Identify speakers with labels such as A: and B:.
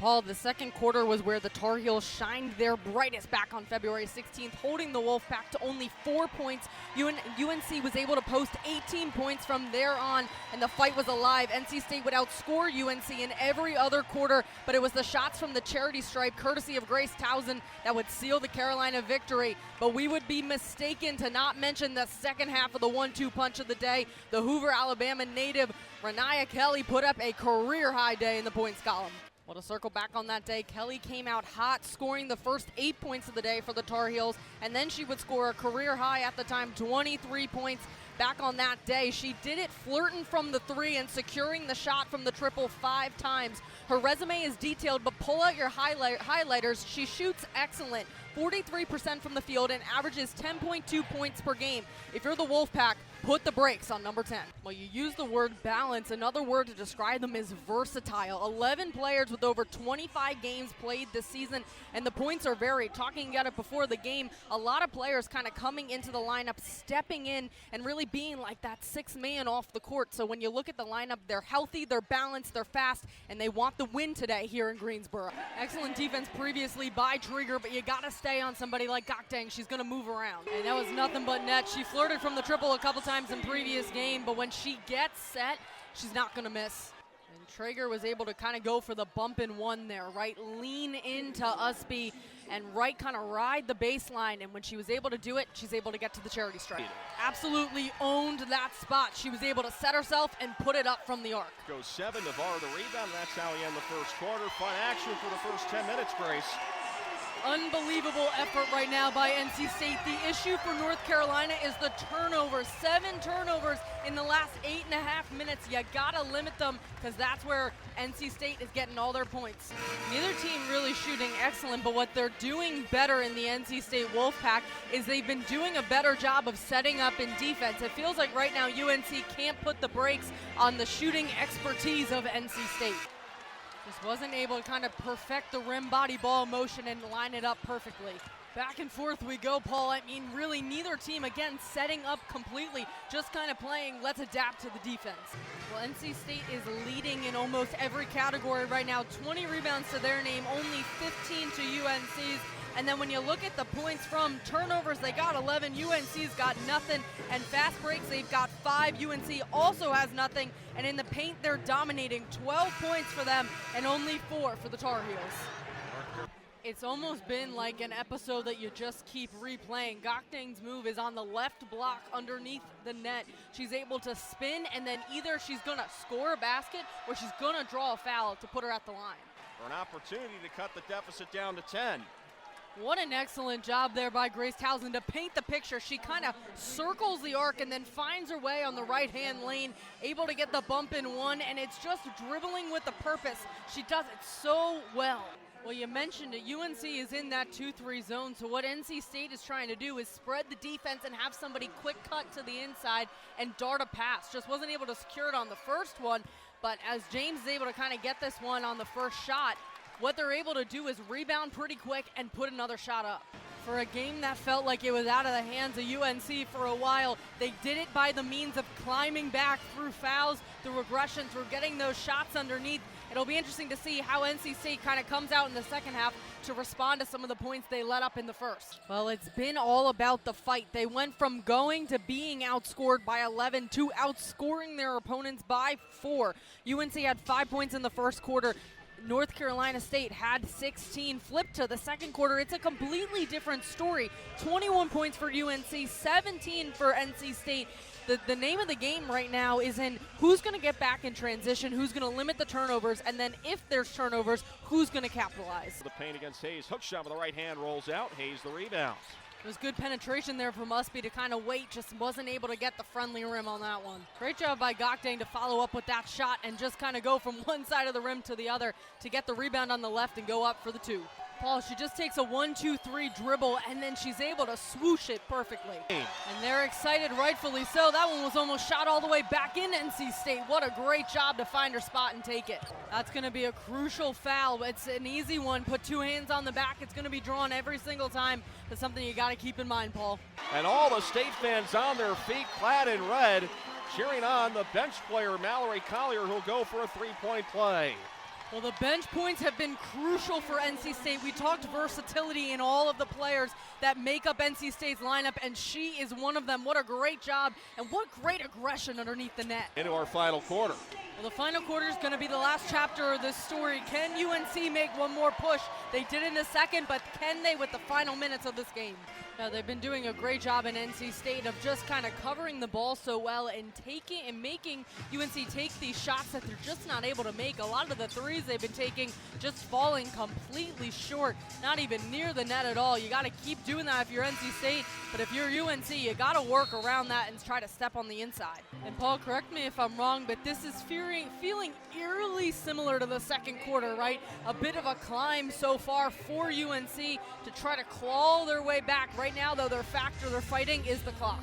A: Paul, the second quarter was where the Tar Heels shined their brightest back on February 16th, holding the Wolfpack to only 4 points. UNC was able to post 18 points from there on, and the fight was alive. NC State would outscore UNC in every other quarter, but it was the shots from the charity stripe, courtesy of Grace Towson, that would seal the Carolina victory. But we would be mistaken to not mention the second half of the 1-2 punch of the day. The Hoover, Alabama native Renaya Kelly put up a career-high day in the points column. Well, to circle back on that day, Kelly came out hot, scoring the first 8 points of the day for the Tar Heels, and then she would score a career high at the time, 23 points back on that day. She did it flirting from the three and securing the shot from the triple 5 times. Her resume is detailed, but pull out your highlighters. She shoots excellent, 43% from the field, and averages 10.2 points per game. If you're the Wolfpack, put the brakes on number 10. Well, you use the word balance. Another word to describe them is versatile. 11 players with over 25 games played this season, and the points are varied. Talking about it before the game, a lot of players kind of coming into the lineup, stepping in, and really being like that sixth man off the court. So when you look at the lineup, they're healthy, they're balanced, they're fast, and they want the win today here in Greensboro. Excellent defense previously by Trigger, but you got to stay on somebody like Gokdang. She's going to move around. And that was nothing but net. She flirted from the triple a couple times in previous game, but when she gets set, she's not going to miss. And Traeger was able to kind of go for the bump and one there, right? Lean into Usby and right kind of ride the baseline, and when she was able to do it, she's able to get to the charity stripe. Absolutely owned that spot. She was able to set herself and put it up from the arc.
B: Goes 7, Navarro the rebound, and that's how we end the first quarter. Fun action for the first 10 minutes, Grace.
A: Unbelievable effort right now by NC State. The issue for North Carolina is the turnovers. 7 turnovers in the last 8.5 minutes. You gotta limit them, because that's where NC State is getting all their points. Neither team really shooting excellent, but what they're doing better in the NC State Wolfpack is they've been doing a better job of setting up in defense. It feels like right now UNC can't put the brakes on the shooting expertise of NC State. Just wasn't able to kind of perfect the rim body ball motion and line it up perfectly. Back and forth we go, Paul. I mean, really neither team, again, setting up completely, just kind of playing, let's adapt to the defense. Well, NC State is leading in almost every category right now. 20 rebounds to their name, only 15 to UNC's. And then when you look at the points from turnovers, they got 11. UNC's got nothing. And fast breaks, they've got 5. UNC also has nothing. And in the paint, they're dominating. 12 points for them and only 4 for the Tar Heels. It's almost been like an episode that you just keep replaying. Gokdang's move is on the left block underneath the net. She's able to spin, and then either she's going to score a basket or she's going to draw a foul to put her at the line.
B: For an opportunity to cut the deficit down to 10.
A: What an excellent job there by Grace Towson to paint the picture. She kind of circles the arc and then finds her way on the right-hand lane, able to get the bump in one, and it's just dribbling with a purpose. She does it so well. Well, you mentioned it. UNC is in that 2-3 zone, so what NC State is trying to do is spread the defense and have somebody quick cut to the inside and dart a pass. Just wasn't able to secure it on the first one, but as James is able to kind of get this one on the first shot, what they're able to do is rebound pretty quick and put another shot up. For a game that felt like it was out of the hands of UNC for a while, they did it by the means of climbing back through fouls, through aggression, through getting those shots underneath. It'll be interesting to see how NC State kind of comes out in the second half to respond to some of the points they let up in the first. Well, it's been all about the fight. They went from going to being outscored by 11 to outscoring their opponents by 4. UNC had 5 points in the first quarter. North Carolina State had 16. Flipped to the second quarter, it's a completely different story. 21 points for UNC, 17 for NC State. The name of the game right now is in who's going to get back in transition, who's going to limit the turnovers, and then if there's turnovers, who's going to capitalize.
B: The paint against Hayes. Hook shot with the right hand rolls out. Hayes the rebound.
A: It was good penetration there from Usby to kind of wait, just wasn't able to get the friendly rim on that one. Great job by Gokdang to follow up with that shot and just kind of go from one side of the rim to the other to get the rebound on the left and go up for the 2. Paul, she just takes a 1-2-3 dribble, and then she's able to swoosh it perfectly. And they're excited, rightfully so. That one was almost shot all the way back in NC State. What a great job to find her spot and take it. That's going to be a crucial foul. It's an easy one. Put 2 hands on the back. It's going to be drawn every single time. That's something you got to keep in mind, Paul.
B: And all the State fans on their feet, clad in red, cheering on the bench player, Mallory Collier, who'll go for a 3-point play.
A: Well, the bench points have been crucial for NC State. We talked versatility in all of the players that make up NC State's lineup, and she is one of them. What a great job, and what great aggression underneath the net.
B: Into our final quarter.
A: Well, the final quarter is going to be the last chapter of this story. Can UNC make one more push? They did in the second, but can they with the final minutes of this game? They've been doing a great job in NC State of just kind of covering the ball so well and making UNC take these shots that they're just not able to make. A lot of the threes they've been taking just falling completely short, not even near the net at all. You got to keep doing that if you're NC State, but if you're UNC, you got to work around that and try to step on the inside. And Paul, correct me if I'm wrong, but this is feeling eerily similar to the second quarter, right? A bit of a climb so far for UNC to try to claw their way back. Right now, though, their factor they're fighting is the clock.